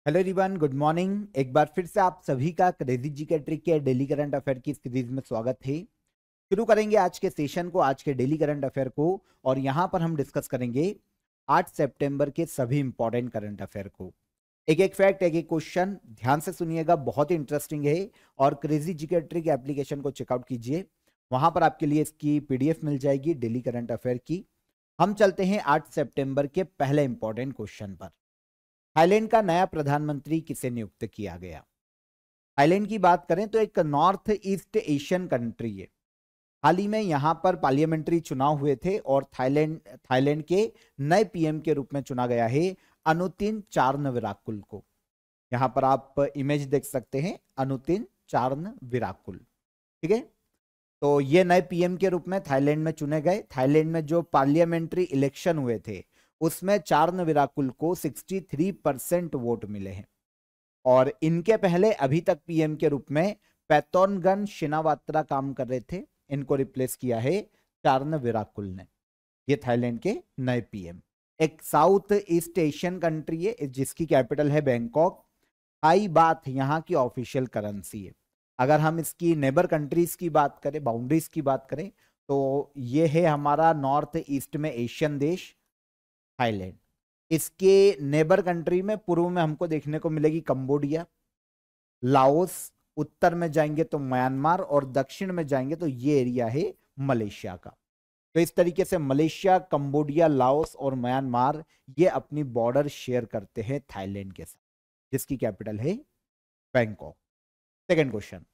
Hello everyone, good morning. एक बार फिर से आप सभी का क्रेजी जी के ट्रिक के डेली करंट अफेयर की सीरीज में स्वागत है। शुरू करेंगे आज के सेशन को, आज के डेली करंट अफेयर को, और यहां पर हम डिस्कस करेंगे 8 सितंबर के सभी इंपॉर्टेंट करंट अफेयर को। एक एक फैक्ट, एक एक क्वेश्चन, ध्यान से सुनिएगा, बहुत ही इंटरेस्टिंग है। और क्रेजी जी के ट्रिक एप्लीकेशन को चेकआउट कीजिए, वहां पर आपके लिए इसकी पीडीएफ मिल जाएगी डेली करंट अफेयर की। हम चलते हैं 8 सितंबर के पहले इंपॉर्टेंट क्वेश्चन पर। थाईलैंड का नया प्रधानमंत्री किसे नियुक्त किया गया? थाईलैंड की बात करें तो एक नॉर्थ ईस्ट एशियन कंट्री है। हाल ही में यहां पर पार्लियामेंट्री चुनाव हुए थे और थाईलैंड के नए पीएम के रूप में चुना गया है अनुतिन चार्नविराकुल को। यहां पर आप इमेज देख सकते हैं, अनुतिन चार्नविराकुल। ठीक है, तो ये नए पीएम के रूप में थाईलैंड में चुने गए। थाईलैंड में जो पार्लियामेंट्री इलेक्शन हुए थे उसमें चार्नविराकुल को 63% वोट मिले हैं। और इनके पहले अभी तक पीएम के रूप में पैतोनगन शिनावात्रा काम कर रहे थे, इनको रिप्लेस किया है चार्नविराकुल ने। ये थाईलैंड के नए पीएम। एक साउथ ईस्ट एशियन कंट्री है जिसकी कैपिटल है बैंकॉक। आई बात यहाँ की ऑफिशियल करेंसी है। अगर हम इसकी नेबर कंट्रीज की बात करें, बाउंड्रीज की बात करें, तो ये है हमारा नॉर्थ ईस्ट में एशियन देश थाईलैंड। इसके नेबर कंट्री में पूर्व में हमको देखने को मिलेगी कंबोडिया, लाओस, उत्तर में जाएंगे तो म्यांमार, और दक्षिण में जाएंगे तो ये एरिया है मलेशिया का। तो इस तरीके से मलेशिया, कंबोडिया, लाओस और म्यांमार ये अपनी बॉर्डर शेयर करते हैं थाईलैंड के साथ, जिसकी कैपिटल है Bangkok. Second question,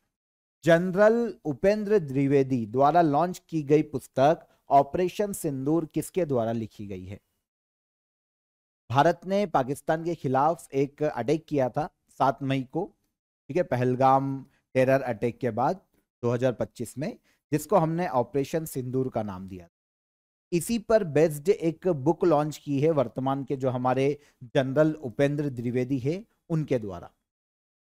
general Upendra Dwivedi द्वारा लॉन्च की गई पुस्तक ऑपरेशन सिंदूर किसके द्वारा लिखी गई है? भारत ने पाकिस्तान के खिलाफ एक अटैक किया था 7 मई को, ठीक है, पहलगाम टेरर अटैक के बाद 2025 में, जिसको हमने ऑपरेशन सिंदूर का नाम दिया। इसी पर बेस्ड एक बुक लॉन्च की है वर्तमान के जो हमारे जनरल उपेंद्र द्विवेदी है उनके द्वारा।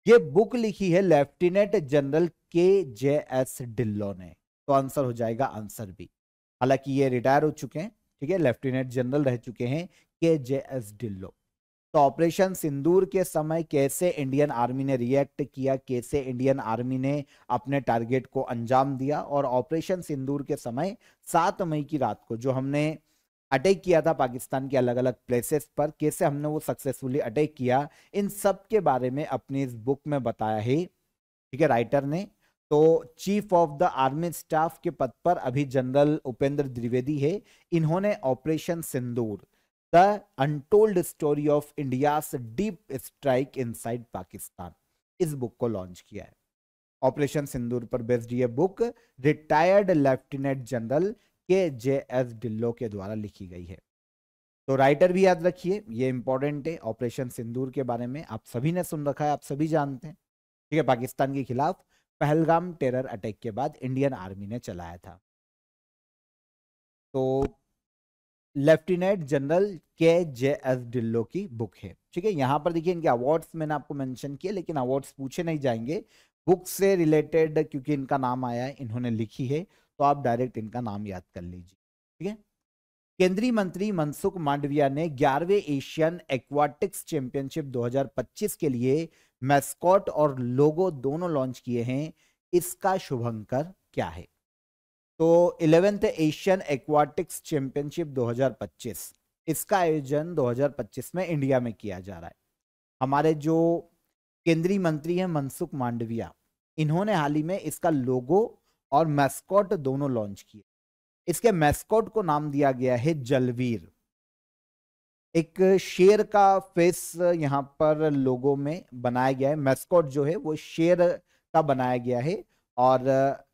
ये बुक लिखी है लेफ्टिनेंट जनरल KJS ढिल्लों ने। तो आंसर हो जाएगा आंसर बी। हालांकि ये रिटायर हो चुके हैं, ठीक है, लेफ्टिनेंट जनरल रह चुके हैं KJS ढिल्लों। तो ऑपरेशन सिंदूर के समय कैसे इंडियन आर्मी ने रिएक्ट किया, कैसे इंडियन आर्मी ने अपने टारगेट को अंजाम दिया, और ऑपरेशन सिंदूर के समय 7 मई की रात को जो हमने अटैक किया था पाकिस्तान के अलग अलग प्लेसेस पर, कैसे हमने वो सक्सेसफुली अटैक किया, इन सब के बारे में अपनी इस बुक में बताया है, ठीक है, राइटर ने। तो chief of the army staff के पद पर अभी जनरल उपेंद्र द्विवेदी है। इन्होंने operation Sindoor, the untold story of India's deep strike inside Pakistan, इस बुक को लॉन्च किया है। ऑपरेशन सिंदूर पर बेस्ड ये book retired lieutenant general KJS Dhillon के द्वारा लिखी गई है। तो राइटर भी याद रखिए, ये इंपॉर्टेंट है। ऑपरेशन सिंदूर के बारे में आप सभी ने सुन रखा है, आप सभी जानते हैं, ठीक है, पाकिस्तान के खिलाफ पहलगाम टेरर अटैक के बाद इंडियन आर्मी ने चलाया था। तो लेफ्टिनेंट जनरल KJS ढिल्लों की बुक है, ठीक है। यहां पर देखिए इनके अवार्ड्स मैंने आपको मेंशन किए, लेकिन अवार्ड्स पूछे नहीं जाएंगे, बुक से रिलेटेड क्योंकि इनका नाम आया है, इन्होंने लिखी है, तो आप डायरेक्ट इनका नाम याद कर लीजिए, ठीक है। केंद्रीय मंत्री मनसुख मांडविया ने 11वें एशियन एक्वाटिक्स चैंपियनशिप 2025 के लिए मैस्कॉट और लोगो दोनों लॉन्च किए हैं। इसका शुभंकर क्या है? तो 11th एशियन एक्वाटिक्स चैंपियनशिप 2025, इसका आयोजन 2025 में इंडिया में किया जा रहा है। हमारे जो केंद्रीय मंत्री हैं मनसुख मांडविया, इन्होंने हाल ही में इसका लोगो और मैस्कॉट दोनों लॉन्च किए। इसके मैस्कॉट को नाम दिया गया है जलवीर। एक शेर का फेस यहां पर लोगो में बनाया गया है। मैस्कॉट जो है वो शेर का बनाया गया है, और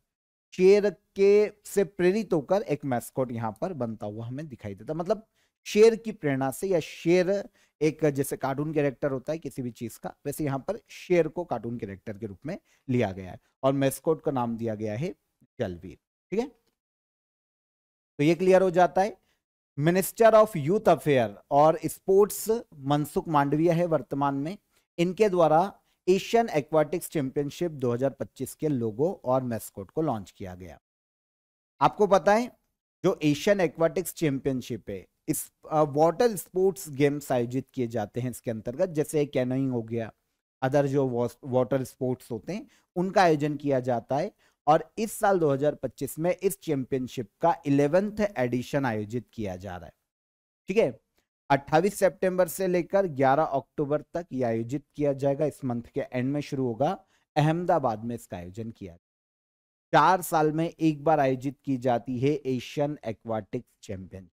शेर के से प्रेरित होकर एक मैस्कॉट यहां पर बनता हुआ हमें दिखाई देता, मतलब शेर की प्रेरणा से, या शेर एक जैसे कार्टून कैरेक्टर होता है किसी भी चीज का, वैसे यहां पर शेर को कार्टून कैरेक्टर के रूप में लिया गया है, और मैस्कॉट का नाम दिया गया है जलवीर, ठीक है। तो ये क्लियर हो जाता है। मिनिस्टर ऑफ यूथ अफेयर और स्पोर्ट्स मनसुख मांडविया है वर्तमान में। इनके द्वारा एशियन एक्वाटिक्स चैंपियनशिप 2025 के लोगो और मैस्कॉट को लॉन्च किया गया। आपको पता है जो एशियन एक्वाटिक्स चैंपियनशिप है इस वाटर स्पोर्ट्स गेम्स आयोजित किए जाते हैं इसके अंतर्गत, जैसे कैनोइंग हो गया, अदर जो वाटर स्पोर्ट्स होते हैं उनका आयोजन किया जाता है। और इस साल 2025 में इस चैंपियनशिप का 11th एडिशन आयोजित किया जा रहा है। ठीक है, 28 सितंबर से लेकर 11 अक्टूबर तक ये आयोजित किया जाएगा। इस मंथ के एंड में शुरू होगा, अहमदाबाद में इसका आयोजन किया। 4 साल में एक बार आयोजित की जाती है एशियन एक्वाटिक्स चैंपियन।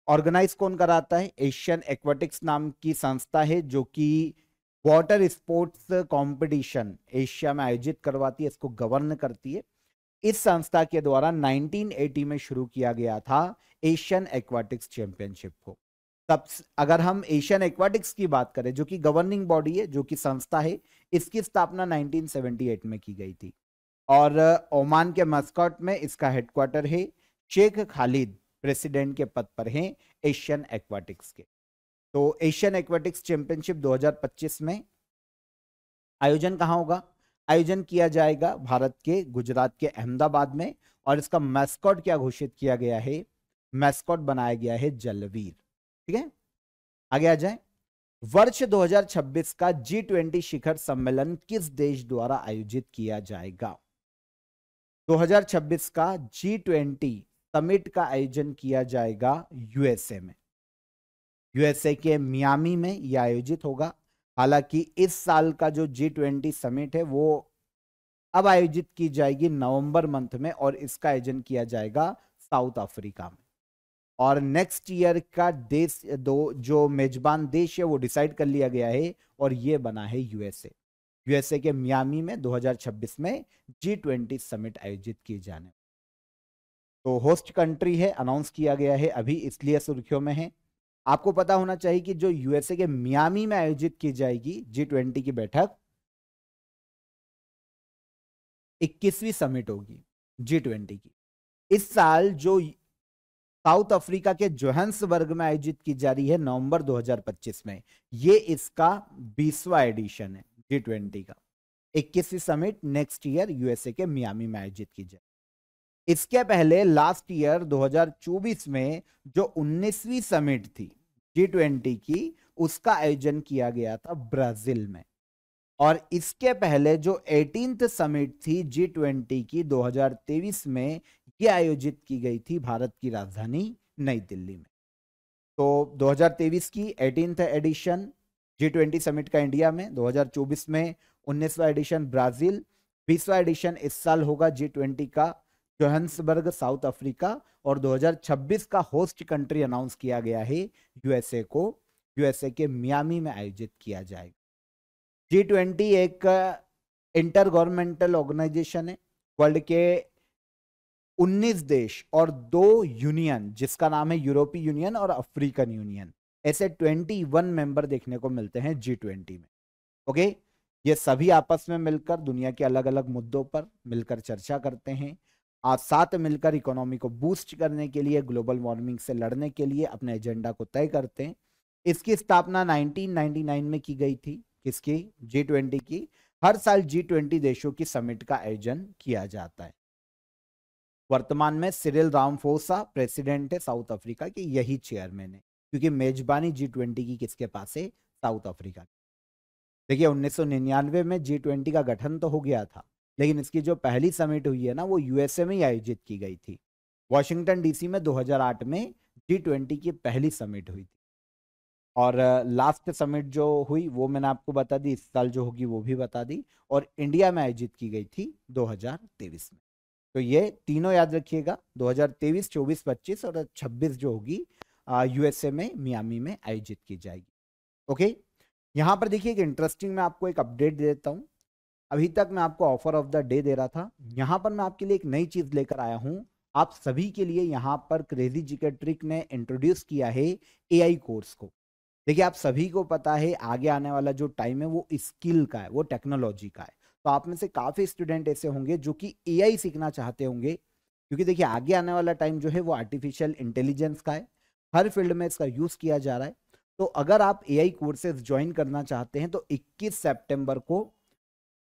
ऑर्गेनाइज कौन कराता है? एशियन एक्वाटिक्स नाम की संस्था है जो कि वाटर स्पोर्ट्स कंपटीशन एशिया में आयोजित करवाती है, इसको गवर्न करती है। इस संस्था के द्वारा 1980 में शुरू किया गया था एशियन एक्वाटिक्स चैंपियनशिप को। तब अगर हम एशियन एक्वाटिक्स की बात करें, जो कि गवर्निंग बॉडी है, जो कि संस्था है, इसकी स्थापना 1978 में की गई थी। और ओमान के मस्कट में इसका हेडक्वार्टर है। शेख खालिद प्रेसिडेंट के पद पर हैं एशियन एक्वाटिक्स के। तो एशियन एक्वाटिक्स चैंपियनशिप 2025 में आयोजन कहां होगा? आयोजन किया जाएगा भारत के गुजरात के अहमदाबाद में। और इसका मैस्कॉट क्या घोषित किया गया है? मैस्कॉट बनाया गया है जलवीर। ठीक है, आगे आ जाए। वर्ष 2026 का G20 शिखर सम्मेलन किस देश द्वारा आयोजित किया जाएगा? 2026 का G20 समिट का आयोजन किया जाएगा यूएसए में। यूएसए के मियामी में यह आयोजित होगा। हालांकि इस साल का जो G20 समिट है वो अब आयोजित की जाएगी नवंबर मंथ में, और इसका आयोजन किया जाएगा साउथ अफ्रीका में। और नेक्स्ट ईयर का देश जो मेजबान देश है वो डिसाइड कर लिया गया है, और ये बना है यूएसए। यूएसए के मियामी में 2026 में G20 समिट आयोजित किए जाने। तो होस्ट कंट्री है, अनाउंस किया गया है अभी, इसलिए सुर्खियों में है। आपको पता होना चाहिए कि जो यूएसए के मियामी में आयोजित की जाएगी G20 की बैठक 21वीं समिट होगी G20 की। इस साल जो साउथ अफ्रीका के जोहान्सबर्ग में आयोजित की जा रही है नवंबर 2025 में, ये इसका 20वां एडिशन है G20 का। 21वीं समिट नेक्स्ट ईयर यूएसए के मियामी में आयोजित की जाए। इसके पहले लास्ट ईयर 2024 में जो 19वीं समिट थी G20 की, उसका आयोजन किया गया था ब्राजील में। और इसके पहले जो 18th समिट थी G20 की 2023 में, ये आयोजित की गई थी भारत की राजधानी नई दिल्ली में। तो 2023 की 18th एडिशन G20 समिट का इंडिया में, 2024 में 19वां एडिशन ब्राजील, 20वां एडिशन इस साल होगा G20 का जोहान्सबर्ग साउथ अफ्रीका, और 2026 का होस्ट कंट्री अनाउंस किया गया है यूएसए को। यूएसए के मियामी में आयोजित किया जाएगा। G20 एक इंटर गवर्नमेंटल ऑर्गेनाइजेशन है। वर्ल्ड के 19 देश और 2 यूनियन, जिसका नाम है यूरोपीय यूनियन और अफ्रीकन यूनियन, ऐसे 21 मेंबर देखने को मिलते हैं G20 में। ओके, ये सभी आपस में मिलकर दुनिया के अलग अलग मुद्दों पर मिलकर चर्चा करते हैं, आज साथ मिलकर इकोनॉमी को बूस्ट करने के लिए, ग्लोबल वार्मिंग से लड़ने के लिए अपने एजेंडा को तय करते हैं। इसकी स्थापना 1999 में की गई थी। किसकी? G20 की। हर साल G20 देशों की समिट का आयोजन किया जाता है। वर्तमान में सिरिल रामाफोसा प्रेसिडेंट है साउथ अफ्रीका के, यही चेयरमैन है, क्योंकि मेजबानी G20 की किसके पास है? South Africa. देखिए 1999 में G20 का गठन तो हो गया था, लेकिन इसकी जो पहली समिट हुई है ना, वो यूएसए में ही आयोजित की गई थी। वॉशिंगटन डीसी में 2008 में G20 की पहली समिट हुई थी। और लास्ट समिट जो हुई वो मैंने आपको बता दी, इस साल जो होगी वो भी बता दी, और इंडिया में आयोजित की गई थी 2023 में। तो ये तीनों याद रखिएगा, 2023, 24, 25 और 26 जो होगी यूएसए में मियामी में आयोजित की जाएगी। ओके, यहाँ पर देखिए एक इंटरेस्टिंग, मैं आपको एक अपडेट दे देता हूँ। अभी तक मैं आपको offer of the day they रहा था, यहाँ पर मैं आपके लिए एक नई चीज लेकर आया हूँ आप सभी के लिए। यहाँ पर क्रेजी जीके ट्रिक ने इंट्रोड्यूस किया है एआई कोर्स को। देखिए आप सभी को पता है आगे आने वाला जो टाइम है वो स्किल का है, वो टेक्नोलॉजी का है। तो आप में से काफी स्टूडेंट ऐसे होंगे जो कि एआई सीखना चाहते होंगे, क्योंकि देखिए आगे आने वाला टाइम जो है वो आर्टिफिशियल इंटेलिजेंस का है। हर फील्ड में इसका यूज किया जा रहा है। तो अगर आप एआई कोर्सेज ज्वाइन करना चाहते हैं तो 21 सितंबर को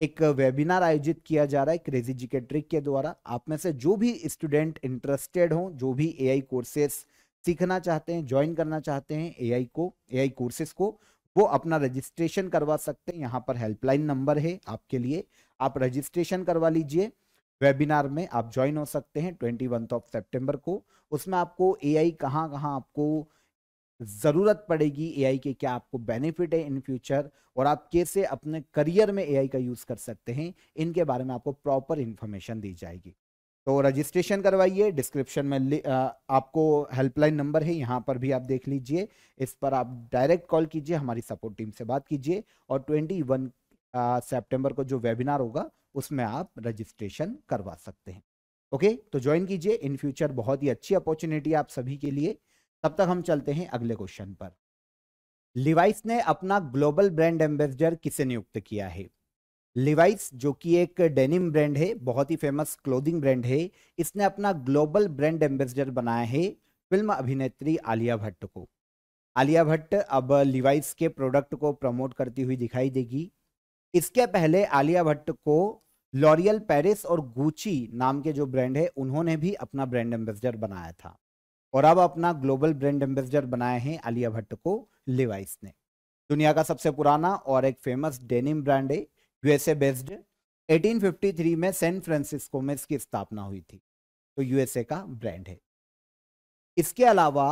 एक वेबिनार आयोजित किया जा रहा है क्रेजी जीके ट्रिक के द्वारा। आप में से जो भी स्टूडेंट इंटरेस्टेड हो, जो भी एआई कोर्सेज सीखना चाहते हैं, ज्वाइन करना चाहते हैं एआई को, एआई कोर्सेज को, वो अपना रजिस्ट्रेशन करवा सकते हैं। यहाँ पर हेल्पलाइन नंबर है आपके लिए, आप रजिस्ट्रेशन करवा लीजिए। वेबिनार में आप ज्वाइन हो सकते हैं 21 सितंबर को। उसमें आपको एआई कहाँ कहाँ आपको जरूरत पड़ेगी, एआई के क्या आपको बेनिफिट है इन फ्यूचर, और आप कैसे अपने करियर में एआई का यूज कर सकते हैं, इनके बारे में आपको प्रॉपर इंफॉर्मेशन दी जाएगी। तो रजिस्ट्रेशन करवाइए। डिस्क्रिप्शन में आपको हेल्पलाइन नंबर है, यहाँ पर भी आप देख लीजिए। इस पर आप डायरेक्ट कॉल कीजिए, हमारी सपोर्ट टीम से बात कीजिए, और 21 सितंबर को जो वेबिनार होगा उसमें आप रजिस्ट्रेशन करवा सकते हैं। ओके, तो ज्वाइन कीजिए। इन फ्यूचर बहुत ही अच्छी अपॉर्चुनिटी आप सभी के लिए। तब तक हम चलते हैं अगले क्वेश्चन पर। लिवाइस ने अपना ग्लोबल ब्रांड एम्बेसडर किसे नियुक्त किया है? लिवाइस जो कि एक डेनिम ब्रांड है, बहुत ही फेमस क्लोथिंग ब्रांड है, इसने अपना ग्लोबल ब्रांड एम्बेसडर बनाया है फिल्म अभिनेत्री आलिया भट्ट को। आलिया भट्ट अब लिवाइस के प्रोडक्ट को प्रमोट करती हुई दिखाई देगी। इसके पहले आलिया भट्ट को लॉरियल पेरिस और गुची नाम के जो ब्रांड है, उन्होंने भी अपना ब्रांड एम्बेसडर बनाया था, और अब अपना ग्लोबल ब्रांड एम्बेसडर बनाए हैं आलिया भट्ट को लिवाइस ने। दुनिया का सबसे पुराना और एक फेमस डेनिम ब्रांड है, यूएसए बेस्ड। 1853 में सैन फ्रांसिस्को में इसकी स्थापना हुई थी, तो यूएसए का ब्रांड है। इसके अलावा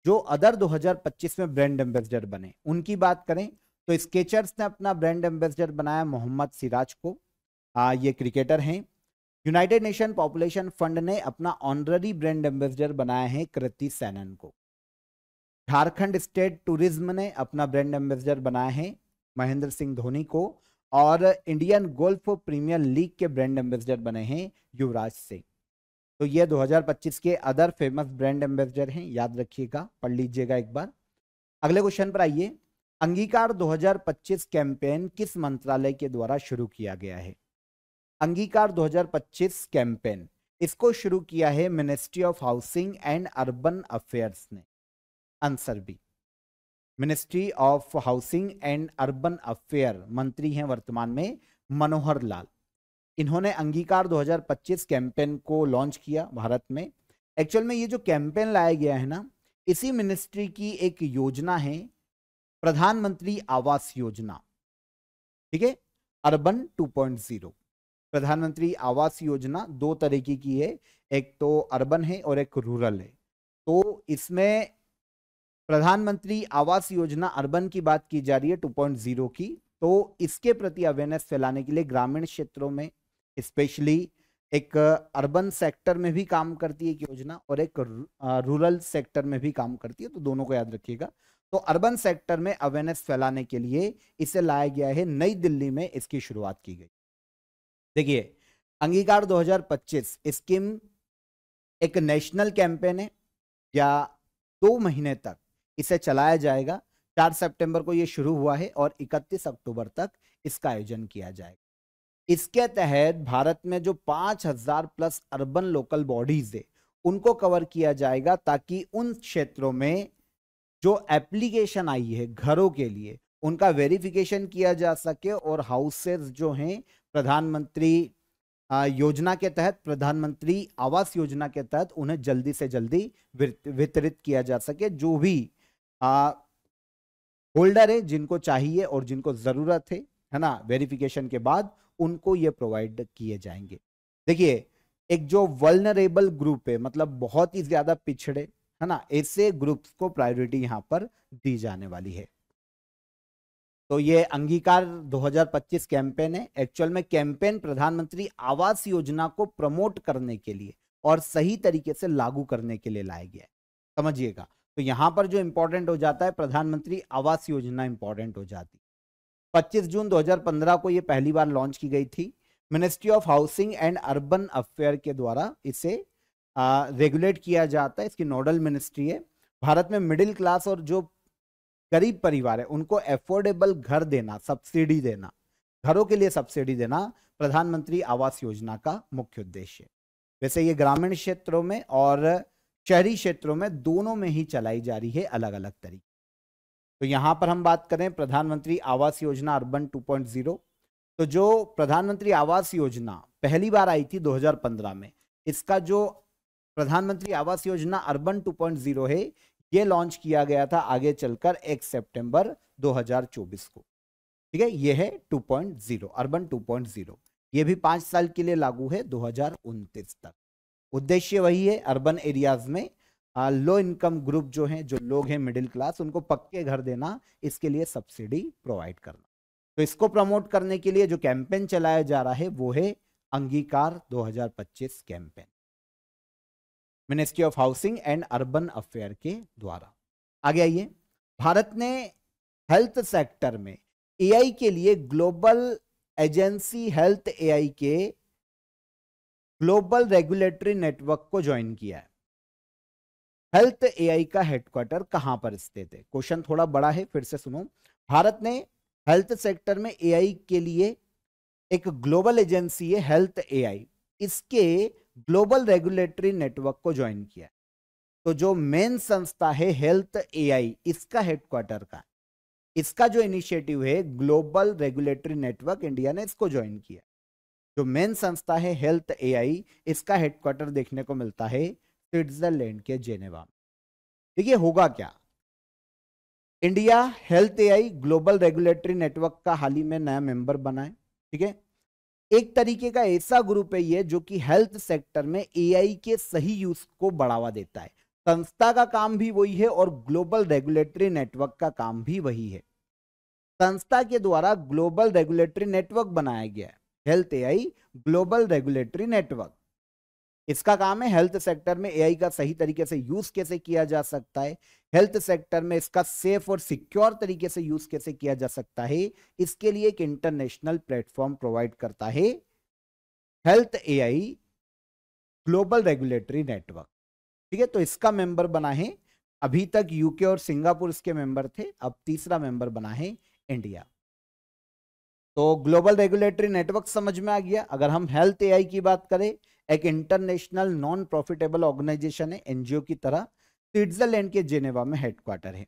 जो अदर 2025 में ब्रांड एम्बेसडर बने उनकी बात करें तो स्केचर्स ने अपना ब्रांड एम्बेसडर बनाया मोहम्मद सिराज को, ये क्रिकेटर हैं। यूनाइटेड नेशन पॉपुलेशन फंड ने अपना ऑनररी ब्रांड एम्बेसडर बनाया है कृति सैनन को। झारखंड स्टेट टूरिज्म ने अपना ब्रांड एम्बेसडर बनाया है महेंद्र सिंह धोनी को, और इंडियन गोल्फ प्रीमियर लीग के ब्रांड एम्बेसडर बने हैं युवराज सिंह। तो ये 2025 के अदर फेमस ब्रांड एम्बेसडर हैं, याद रखिएगा, पढ़ लीजिएगा एक बार। अगले क्वेश्चन पर आइए। अंगीकार 2025 कैंपेन किस मंत्रालय के द्वारा शुरू किया गया है? अंगीकार 2025 कैंपेन, इसको शुरू किया है ministry of housing and urban affairs ने। Answer B, ministry of housing and urban affair मंत्री हैं वर्तमान में मनोहर लाल। इन्होंने अंगीकार 2025 कैंपेन को लॉन्च किया भारत में। एक्चुअल में ये जो कैंपेन लाया गया है ना, इसी मिनिस्ट्री की एक योजना है प्रधानमंत्री आवास योजना, ठीक है, अर्बन 2.0। प्रधानमंत्री आवास योजना दो तरीके की है, एक तो अर्बन है और एक रूरल है। तो इसमें प्रधानमंत्री आवास योजना अर्बन की बात की जा रही है 2.0 की। तो इसके प्रति अवेयरनेस फैलाने के लिए ग्रामीण क्षेत्रों में स्पेशली एक अर्बन सेक्टर में भी काम करती है एक योजना, और एक रूरल सेक्टर में भी काम करती है, तो दोनों को याद रखिएगा। तो अर्बन सेक्टर में अवेयरनेस फैलाने के लिए इसे लाया गया है, नई दिल्ली में इसकी शुरुआत की गई। देखिए, अंगीकार 2025 स्कीम एक नेशनल कैंपेन है, या 2 महीने तक इसे चलाया जाएगा। 4 सितंबर को यह शुरू हुआ है और 31 अक्टूबर तक इसका आयोजन किया जाएगा। इसके तहत भारत में जो 5000 प्लस अर्बन लोकल बॉडीज है उनको कवर किया जाएगा, ताकि उन क्षेत्रों में जो एप्लीकेशन आई है घरों के लिए उनका वेरिफिकेशन किया जा सके, और हाउसेस जो हैं प्रधानमंत्री योजना के तहत, प्रधानमंत्री आवास योजना के तहत उन्हें जल्दी से जल्दी वितरित किया जा सके। जो भी होल्डर है, जिनको चाहिए और जिनको जरूरत है ना, वेरिफिकेशन के बाद उनको ये प्रोवाइड किए जाएंगे। देखिए, एक जो वल्नरेबल ग्रुप है, मतलब बहुत ही ज्यादा पिछड़े, है ना, ऐसे ग्रुप्स को प्रायोरिटी यहां पर दी जाने वाली है। तो ये अंगीकार 2025 कैंपेन है। एक्चुअल में कैंपेन प्रधानमंत्री आवास योजना को प्रमोट करने के लिए और सही तरीके से लागू करने के लिए लाया गया है, समझिएगा। तो यहां पर जो इंपॉर्टेंट हो जाता है, प्रधानमंत्री आवास योजना इंपॉर्टेंट हो जाती है। 25 जून 2015 को ये पहली बार लॉन्च की गई थी। Ministry of housing and urban affair के द्वारा इसे रेगुलेट किया जाता है, इसकी नोडल मिनिस्ट्री है। भारत में मिडिल क्लास और जो गरीब परिवार है उनको एफोर्डेबल घर देना, सब्सिडी देना, घरों के लिए सब्सिडी देना प्रधानमंत्री आवास योजना का मुख्य उद्देश्य है। वैसे ये ग्रामीण क्षेत्रों में और शहरी क्षेत्रों में दोनों में ही चलाई जा रही है, अलग अलग तरीके। तो यहां पर हम बात करें प्रधानमंत्री आवास योजना अर्बन 2.0, तो जो प्रधानमंत्री आवास योजना पहली बार आई थी 2015 में, इसका जो प्रधानमंत्री आवास योजना अर्बन 2.0 है, ये लॉन्च किया गया था आगे चलकर 1 सितंबर 2024 को। ठीक है, ये है 2.0 अर्बन 2.0। ये भी 5 साल के लिए लागू है 2029 तक। उद्देश्य वही है, अर्बन एरियाज में लो इनकम ग्रुप जो हैं, जो लोग हैं मिडिल क्लास, उनको पक्के घर देना, इसके लिए सब्सिडी प्रोवाइड करना। तो इसको प्रमोट करने के लिए जो कैंपेन चलाया जा रहा है वो है अंगीकार 2025 campaign, ministry of housing and urban affair के द्वारा। आगे आइए, भारत ने हेल्थ सेक्टर में एआई के लिए ग्लोबल एजेंसी हेल्थ एआई के ग्लोबल रेगुलेटरी नेटवर्क को ज्वाइन किया है। हेल्थ एआई का हेडक्वार्टर कहां पर स्थित है? क्वेश्चन थोड़ा बड़ा है, फिर से सुनो। भारत ने हेल्थ सेक्टर में एआई के लिए एक ग्लोबल एजेंसी है हेल्थ एआई, इसके ग्लोबल रेगुलेटरी नेटवर्क को ज्वाइन किया है। तो जो मेन संस्था है हेल्थ एआई, इसका हेडक्वार्टर का, इसका जो इनिशिएटिव है ग्लोबल रेगुलेटरी नेटवर्क, इंडिया ने इसको ज्वाइन किया। जो मेन संस्था है हेल्थ एआई, इसका हेडक्वार्टर देखने को मिलता है स्विट्जरलैंड के जेनेवा में। देखिए होगा क्या, India health AI global regulatory network का हाल ही में नया मेंबर बना है। ठीक है, एक तरीके का ऐसा ग्रुप है ये जो कि हेल्थ सेक्टर में एआई के सही यूज को बढ़ावा देता है। संस्था का काम भी वही है और ग्लोबल रेगुलेटरी नेटवर्क का काम भी वही है। संस्था के द्वारा ग्लोबल रेगुलेटरी नेटवर्क बनाया गया है, health AI global regulatory network. इसका काम है हेल्थ सेक्टर में एआई का सही तरीके से यूज कैसे किया जा सकता है, हेल्थ सेक्टर में इसका सेफ और सिक्योर तरीके से यूज कैसे किया जा सकता है, इसके लिए एक इंटरनेशनल प्लेटफॉर्म प्रोवाइड करता है health AI global regulatory network. ठीक है, तो इसका मेंबर बना है, अभी तक यूके और सिंगापुर इसके मेंबर थे, अब तीसरा मेंबर बना है इंडिया। तो ग्लोबल रेगुलेटरी नेटवर्क समझ में आ गया। अगर हम हेल्थ एआई की बात करें, एक इंटरनेशनल नॉन प्रॉफिटेबल ऑर्गेनाइजेशन है, एनजीओ की तरह, स्विट्जरलैंड के जेनेवा में हेडक्वार्टर है।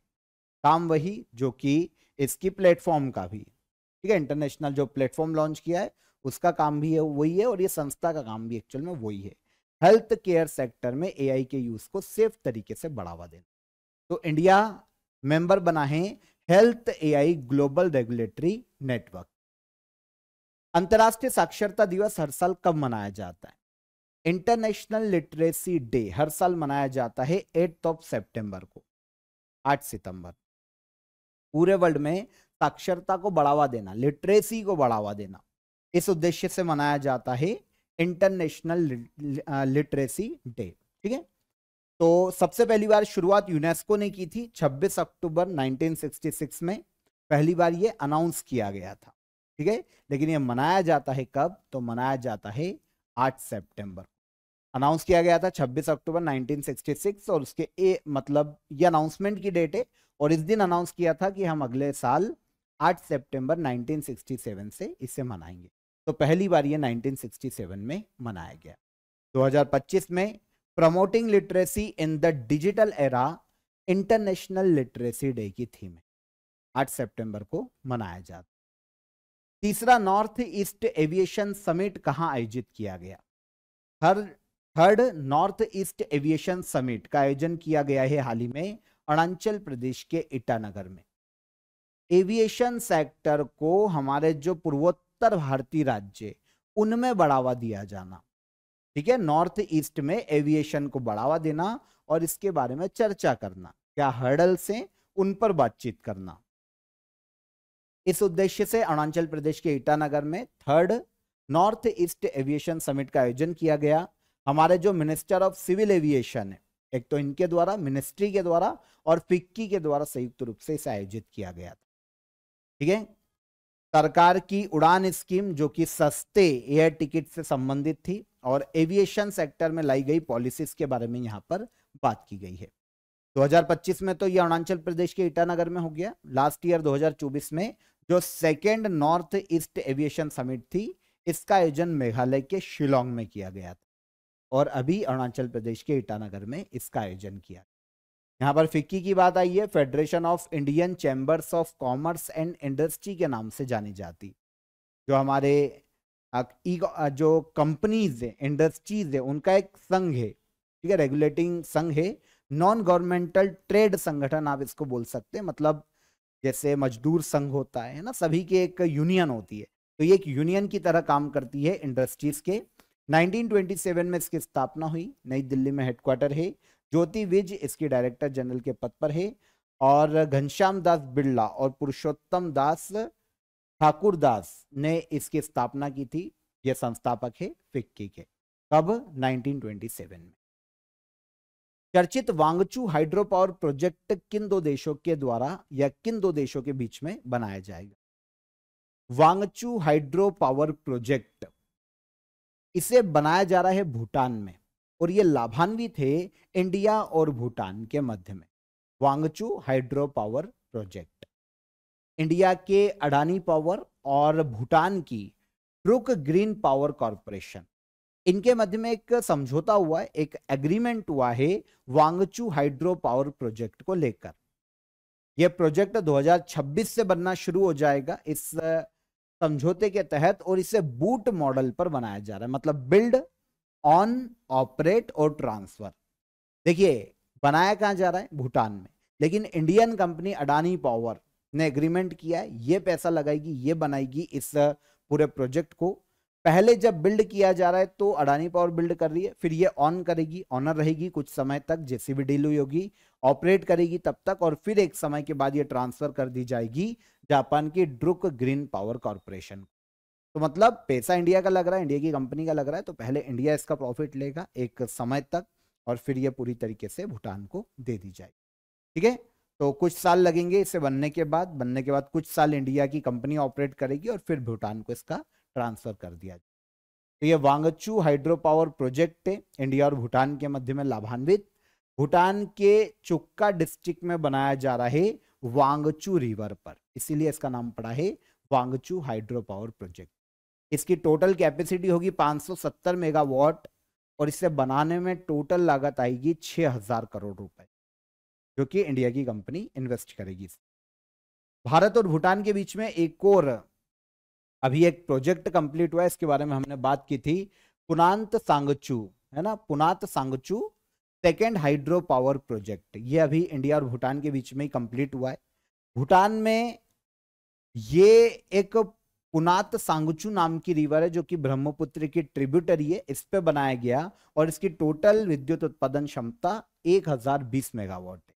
काम वही जो कि इसकी प्लेटफॉर्म का भी। ठीक है, इंटरनेशनल जो प्लेटफॉर्म लॉन्च किया है उसका काम भी है वही है, और ये संस्था का काम भी एक्चुअल में वही है, हेल्थ केयर सेक्टर में एआई के यूज को सेफ तरीके से बढ़ावा देना। तो इंडिया मेंबर बना है health AI global regulatory network. अंतर्राष्ट्रीय साक्षरता दिवस हर साल कब मनाया जाता है? इंटरनेशनल लिटरेसी डे हर साल मनाया जाता है 8 सितंबर को, 8 सितंबर। पूरे वर्ल्ड में साक्षरता को बढ़ावा देना, लिटरेसी को बढ़ावा देना, इस उद्देश्य से मनाया जाता है इंटरनेशनल लिटरेसी डे। ठीक है, तो सबसे पहली बार शुरुआत यूनेस्को ने की थी 26 अक्टूबर 1966 में, पहली बार ये अनाउंस किया गया था। ठीक है, लेकिन ये मनाया जाता है कब? तो मनाया जाता है 8 सितंबर। अनाउंस किया गया था 26 अक्टूबर 1966, और उसके मतलब ये अनाउंसमेंट की डेट है, और इस दिन अनाउंस किया था कि हम अगले साल 8 सितंबर 1967 से इसे मनाएंगे। तो पहली बार ये 1967 में मनाया गया। 2025 में promoting literacy in the digital era international literacy day की थीम है, 8 सितंबर को मनाया जाता। तीसरा, नॉर्थ ईस्ट एविएशन समिट कहां आयोजित किया गया? Third north east aviation summit का आयोजन किया गया है हाल ही में अरुणाचल प्रदेश के ईटानगर में। एविएशन सेक्टर को हमारे जो पूर्वोत्तर भारतीय राज्य, उनमें बढ़ावा दिया जाना। ठीक है, नॉर्थ ईस्ट में एविएशन को बढ़ावा देना और इसके बारे में चर्चा करना, क्या हर्डल्स हैं उन पर बातचीत करना। इस उद्देश्य से अरुणाचल प्रदेश के ईटानगर में third north east aviation summit का आयोजन किया गया। हमारे जो मिनिस्टर ऑफ सिविल एविएशन है, एक तो इनके द्वारा, मिनिस्ट्री के द्वारा और फिक्की के द्वारा संयुक्त रूप से इसे आयोजित किया गया था। ठीक है, सरकार की उड़ान स्कीम जो कि सस्ते एयर टिकट से संबंधित थी, और एविएशन सेक्टर में लाई गई पॉलिसीज के बारे में यहां पर बात की गई है। 2025 में तो ये अरुणाचल प्रदेश के ईटानगर में हो गया। लास्ट ईयर 2024 में जो second north east aviation summit थी, इसका आयोजन मेघालय के शिलोंग में किया गया था, और अभी अरुणाचल प्रदेश के ईटानगर में इसका आयोजन किया। यहाँ पर फिक्की की बात आई है, federation of Indian chambers of commerce and industry के नाम से जानी जाती, जो हमारे जो कंपनीज है, इंडस्ट्रीज है, उनका एक संघ है, ठीक है, रेगुलेटिंग संघ है, नॉन गवर्नमेंटल ट्रेड संगठन आप इसको बोल सकते हैं, मतलब जैसे मजदूर संघ होता है ना, सभी की एक यूनियन होती है, तो ये एक यूनियन की तरह काम करती है इंडस्ट्रीज के। 1927 में इसकी स्थापना हुई, नई दिल्ली में हेडक्वार्टर है। ज्योति विज इसकी डायरेक्टर जनरल के पद पर है, और घनश्याम दास बिड़ला और पुरुषोत्तम दास ठाकुर दास ने इसकी स्थापना की थी। ये संस्थापक है फिक्की के। कब? 1927 में। चर्चित वांगचू हाइड्रो पावर प्रोजेक्ट किन दो देशों के द्वारा या किन दो देशों के बीच में बनाया जाएगा? वांगचू हाइड्रो पावर प्रोजेक्ट, इसे बनाया जा रहा है भूटान में, और ये लाभान्वित है इंडिया और भूटान के मध्य में। Wangchu hydro power project India के अडानी पावर और भूटान की ट्रुक ग्रीन पावर कॉरपोरेशन, इनके मध्य में एक समझौता हुआ है, एक एग्रीमेंट हुआ है वांगचू हाइड्रो पावर प्रोजेक्ट को लेकर। यह प्रोजेक्ट 2026 से बनना शुरू हो जाएगा इस समझौते के तहत, और इसे बूट मॉडल पर बनाया जा रहा है, मतलब बिल्ड ऑन ऑपरेट और ट्रांसफर। देखिए बनाया कहां जा रहा है? भूटान में, लेकिन इंडियन कंपनी अडानी पावर ने एग्रीमेंट किया है, ये पैसा लगाएगी, ये बनाएगी इस पूरे प्रोजेक्ट को। पहले जब बिल्ड किया जा रहा है तो अडानी पावर बिल्ड कर रही है, फिर ये ऑन करेगी, ऑनर रहेगी कुछ समय तक, जैसी भी डील हुई होगी, ऑपरेट करेगी तब तक, और फिर एक समय के बाद ये ट्रांसफर कर दी जाएगी जापान की ड्रुक ग्रीन पावर कॉरपोरेशन। तो मतलब पैसा इंडिया का लग रहा है, इंडिया की कंपनी का लग रहा है, तो पहले इंडिया इसका प्रॉफिट लेगा एक समय तक, और फिर ये पूरी तरीके से भूटान को दे दी जाएगी। ठीक है, तो कुछ साल लगेंगे इसे बनने के बाद कुछ साल इंडिया की कंपनी ऑपरेट करेगी, और फिर भूटान को इसका ट्रांसफर कर दिया जाए। तो ये वांगचू हाइड्रो पावर प्रोजेक्ट है, इंडिया और भूटान के मध्य में लाभान्वित। भूटान के चुक्का डिस्ट्रिक्ट में बनाया जा रहा है वांगचू रिवर पर, इसीलिए इसका नाम पड़ा है वांगचू हाइड्रो पावर प्रोजेक्ट। इसकी टोटल कैपेसिटी होगी 570 मेगावाट, और इसे बनाने में टोटल लागत आएगी 6000 करोड़ रुपए, जो कि इंडिया की कंपनी इन्वेस्ट करेगी। भारत और भूटान के बीच में एक और अभी एक प्रोजेक्ट कंप्लीट हुआ है, इसके बारे में हमने बात की थी, पुनांत सांगचू, है ना, पुनात सांगचू सेकेंड हाइड्रो पावर प्रोजेक्ट। ये अभी इंडिया और भूटान के बीच में ही कंप्लीट हुआ है। भूटान में ये एक पुनात सांगचू नाम की रिवर है, जो कि ब्रह्मपुत्र की ट्रिब्यूटरी है, इस पे बनाया गया, और इसकी टोटल विद्युत उत्पादन क्षमता 1020 मेगावाट है,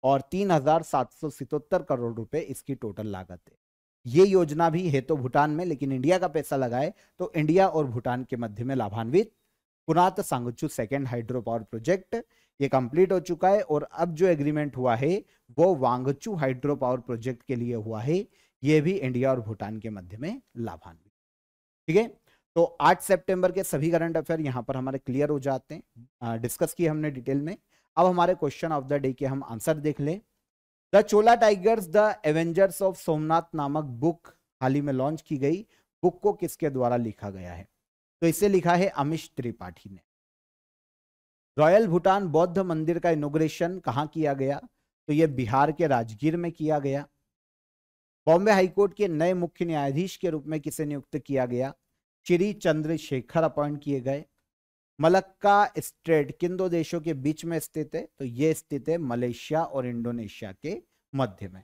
और 3777 करोड़ रुपए इसकी टोटल लागत है। ये योजना भी है तो भूटान में, लेकिन इंडिया का पैसा लगाए तो इंडिया और भूटान के मध्य में लाभान्वित पुनात सांगचू सेकेंड हाइड्रो पावर प्रोजेक्ट ये कंप्लीट हो चुका है, और अब जो एग्रीमेंट हुआ है वो वांगचू हाइड्रो पावर प्रोजेक्ट के लिए हुआ है, ये भी इंडिया और भूटान के मध्य में लाभान्वित। ठीक है, तो 8 सितंबर के सभी करंट अफेयर यहां पर हमारे क्लियर हो जाते हैं, डिस्कस किए हमने डिटेल में। अब हमारे क्वेश्चन ऑफ द डे के हम आंसर देख लें। The Chola tigers the Avengers of Somnath नामक बुक हाल ही में लॉन्च की गई, बुक को किसके द्वारा लिखा गया है? तो इसे लिखा है अमिश त्रिपाठी ने। रॉयल भूटान बौद्ध मंदिर का इनॉग्रेशन कहां किया गया? तो यह बिहार के राजगीर में किया गया। बॉम्बे हाईकोर्ट के नए मुख्य न्यायाधीश के रूप में किसे नियुक्त किया गया? श्री चंद्रशेखर अपॉइंट किए गए। मलक्का स्ट्रेट किन दो देशों के बीच में स्थित है? तो यह स्थित है मलेशिया और इंडोनेशिया के मध्य में।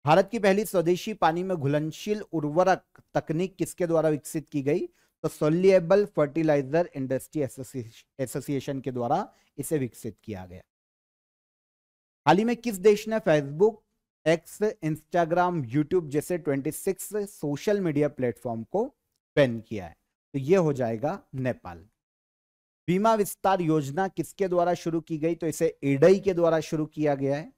भारत की पहली स्वदेशी पानी में घुलनशील उर्वरक तकनीक किसके द्वारा विकसित की गई? तो सोल्युएबल फर्टिलाइजर इंडस्ट्री एसोसिएशन के द्वारा इसे विकसित किया गया। हाल ही में किस देश ने फेसबुक, एक्स, इंस्टाग्राम, यूट्यूब जैसे 26 सोशल मीडिया प्लेटफॉर्म को बैन किया है? तो यह हो जाएगा नेपाल। बीमा विस्तार योजना किसके द्वारा शुरू की गई? तो इसे एडई के द्वारा शुरू किया गया है।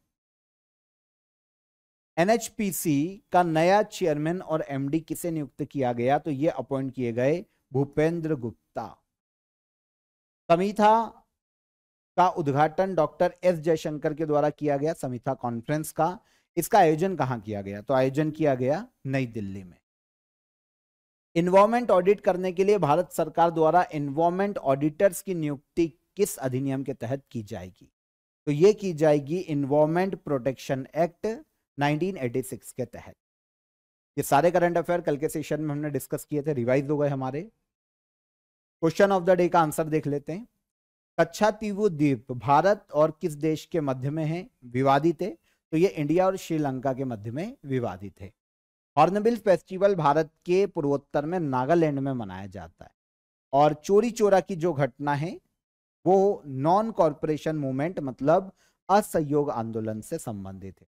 एनएचपीसी का नया चेयरमैन और एमडी किसे नियुक्त किया गया? तो यह अपॉइंट किए गए भूपेंद्र गुप्ता। समीथा का उद्घाटन डॉक्टर एस जयशंकर के द्वारा किया गया, समीथा कॉन्फ्रेंस का। इसका आयोजन कहां किया गया? तो आयोजन किया गया नई दिल्ली में। इन्वायरमेंट ऑडिट करने के लिए भारत सरकार द्वारा इन्वायरमेंट ऑडिटर्स की नियुक्ति किस अधिनियम के तहत की जाएगी? तो यह की जाएगी इन्वायरमेंट प्रोटेक्शन एक्ट 1986 के तहत। ये सारे करंट अफेयर कल के सेशन में हमने डिस्कस किए थे, रिवाइज हो गए हमारे। क्वेश्चन ऑफ द डे का आंसर देख लेते हैं। कच्छातीवु द्वीप भारत और किस देश के मध्य में है? विवादित है। तो ये इंडिया और श्रीलंका के मध्य में विवादित है। हॉर्नबिल फेस्टिवल भारत के पूर्वोत्तर में नागालैंड में मनाया जाता है। और चोरी चोरा की जो घटना है वो नॉन कॉरपोरेशन मूवमेंट मतलब असहयोग आंदोलन से संबंधित है।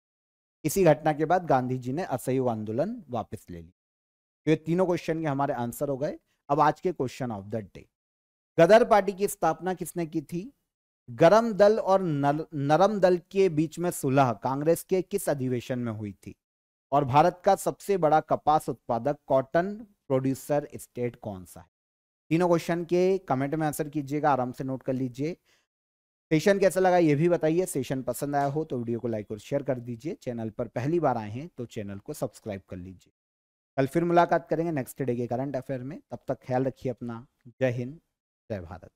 इसी घटना के बाद गांधी जी ने असहयोग आंदोलन वापस ले लिया। तो ये तीनों क्वेश्चन के हमारे आंसर हो गए। अब आज के question of the day, Ghadar party की स्थापना किसने की थी? गरम दल और नरम दल के बीच में सुलह कांग्रेस के किस अधिवेशन में हुई थी? और भारत का सबसे बड़ा कपास उत्पादक कॉटन प्रोड्यूसर स्टेट कौन सा है? तीनों क्वेश्चन के कमेंट में आंसर कीजिएगा, आराम से नोट कर लीजिए। सेशन कैसा लगा ये भी बताइए। सेशन पसंद आया हो तो वीडियो को लाइक और शेयर कर दीजिए। चैनल पर पहली बार आए हैं तो चैनल को सब्सक्राइब कर लीजिए। कल फिर मुलाकात करेंगे नेक्स्ट डे के करंट अफेयर में। तब तक ख्याल रखिए अपना। जय हिंद, जय भारत।